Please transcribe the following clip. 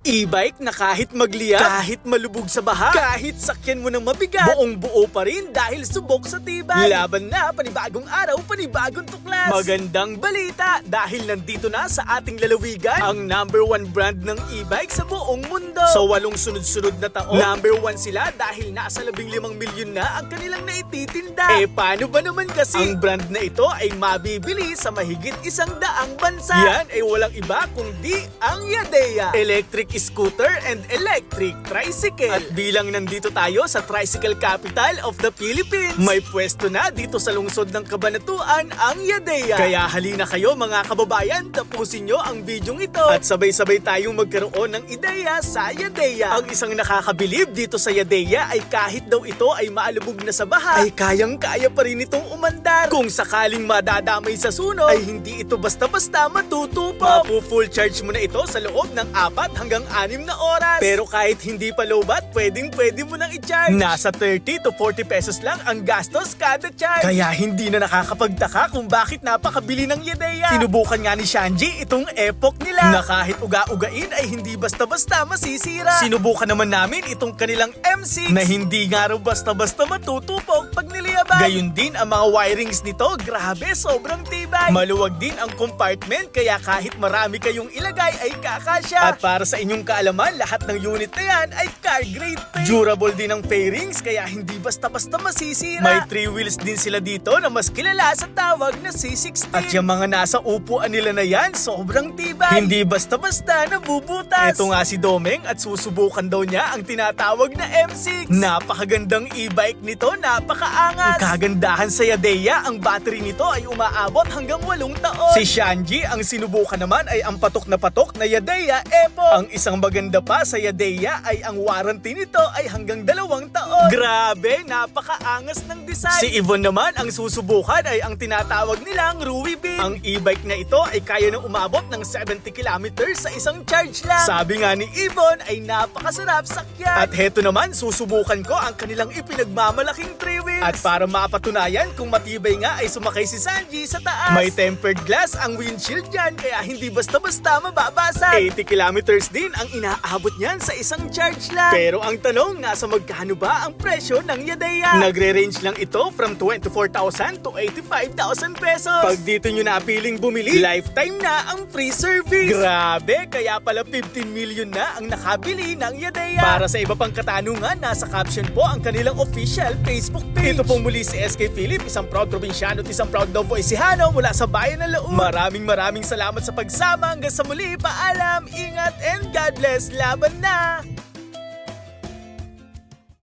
E-bike na kahit magliyak, kahit malubog sa baha, kahit sakyan mo ng mabigat, buong buo pa rin dahil subok sa tibay. Laban na, panibagong araw, panibagong tuklas. Magandang balita dahil nandito na sa ating lalawigan ang #1 brand ng e-bike sa buong mundo. Sa 8 sunod-sunod na taon, #1 sila dahil nasa 15 milyon na ang kanilang naititinda. Paano ba naman kasi? Ang brand na ito ay mabibili sa mahigit 100 bansa. Yan ay walang iba kundi ang Yadea Electric Scooter and Electric Tricycle. At bilang nandito tayo sa Tricycle Capital of the Philippines, may pwesto na dito sa lungsod ng Cabanatuan ang Yadea. Kaya halina kayo mga kababayan, tapusin nyo ang bidyong ito at sabay-sabay tayong magkaroon ng ideya sa Yadea. Ang isang nakakabilib dito sa Yadea ay kahit daw ito ay maalubog na sa baha, ay kayang-kaya pa rin itong umandar. Kung sakaling madadamay sa sunog, ay hindi ito basta-basta matutupok. Mapu-full charge mo na ito sa loob ng 4 hanggang 6 na oras. Pero kahit hindi pa low-bat, pwedeng-pwede mo nang i-charge. Nasa 30 to 40 pesos lang ang gastos kada charge. Kaya hindi na nakakapagtaka kung bakit napakabili ng Yadea. Sinubukan nga ni Shanji itong Epoch nila na kahit uga-ugain ay hindi basta-basta masisira. Sinubukan naman namin itong kanilang M6 na hindi nga raw basta-basta matutupok pag niliyaban. Gayun din ang mga wirings nito, grabe, sobrang tibay. Maluwag din ang compartment kaya kahit marami kayong ilagay ay kakasya. At para sa inyong kaalaman, lahat ng unit na yan ay car grade paint. Durable din ang fairings kaya hindi basta-basta masisira. May 3 wheels din sila dito na mas kilala sa tawag na C16. At yung mga nasa upuan nila na yan, sobrang tibay. Hindi basta-basta nabubutas. Ito nga si Domeng at susubukan daw niya ang tinatawag na M6. Napakagandang e-bike nito, napakaangas. Ang kagandahan sa Yadea, ang battery nito ay umaabot hanggang 8 taon. Si Shanji ang sinubukan naman ay ang patok na Yadea Epoch. Ang isang maganda pa sa Yadea ay ang warranty nito ay hanggang 2 taon. Grabe, napakaangas ng design. Si Yvonne naman ang susubukan ay ang tinatawag nilang Ruby Beam. Ang e-bike na ito ay kaya nang umabot ng 70 kilometers sa isang charge lang. Sabi nga ni Yvonne ay napakasarap sakyan. At heto naman, susubukan ko ang kanilang ipinagmamalaking 3 wheels. At para mapatunayan kung matibay nga ay sumakay si Sanji sa taas. May tempered glass ang windshield dyan kaya hindi basta-basta mababasag. 80 kilometers din ang inaabot niyan sa isang charge lang. Pero ang tanong, nasa magkano ba ang presyo ng Yadea? Nagre-range lang ito from 24,000 to 85,000 pesos. Pag dito nyo napiling bumili, lifetime na ang free service. Grabe, kaya pala 15 million na ang nakabili ng Yadea. Para sa iba pang katanungan, nasa caption po ang kanilang official Facebook page. Ito pong muli si SK Philip, isang proud probinsyano at isang proud Novoecijano mula sa bayan ng Laon. Maraming salamat sa pagsama. Hanggang sa muli, paalam, ingat, and God bless. Laban na!